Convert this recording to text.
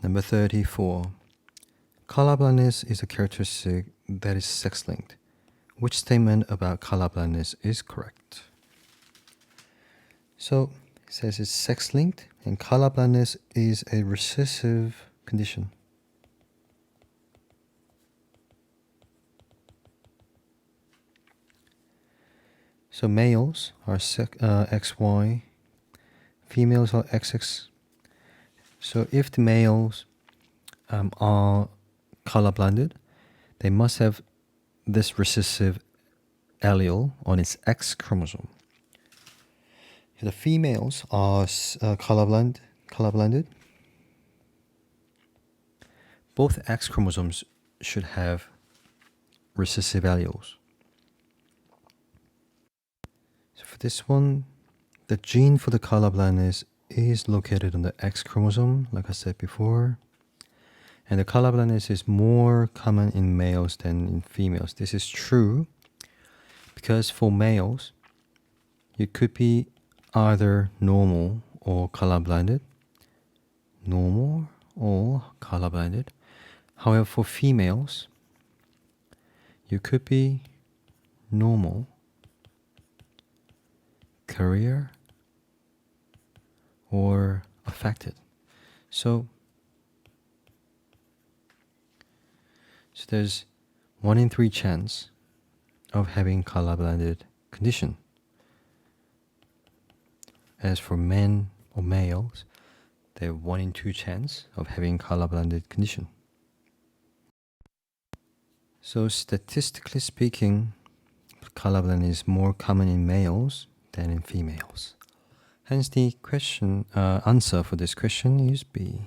Number 34. Color blindness is a characteristic that is sex-linked. Which statement about color blindness is correct? So it says it's sex-linked and color blindness is a recessive condition. So males are XY, females are XX. So if the males are colorblinded, they must have this recessive allele on its X chromosome. If the females are colorblinded, both X chromosomes should have recessive alleles. So for this one, the gene for the color blindness is located on the X chromosome, like I said before. And the color blindness is more common in males than in females. This is true because for males, you could be either normal or colorblinded. Normal or colorblinded. However, for females, you could be normal, carrier, or affected. So there's 1 in 3 chance of having color-blinded condition. As for men or males, they have 1 in 2 chance of having color-blinded condition. So statistically speaking, color blindness is more common in males than in females. Hence the answer for this question is B.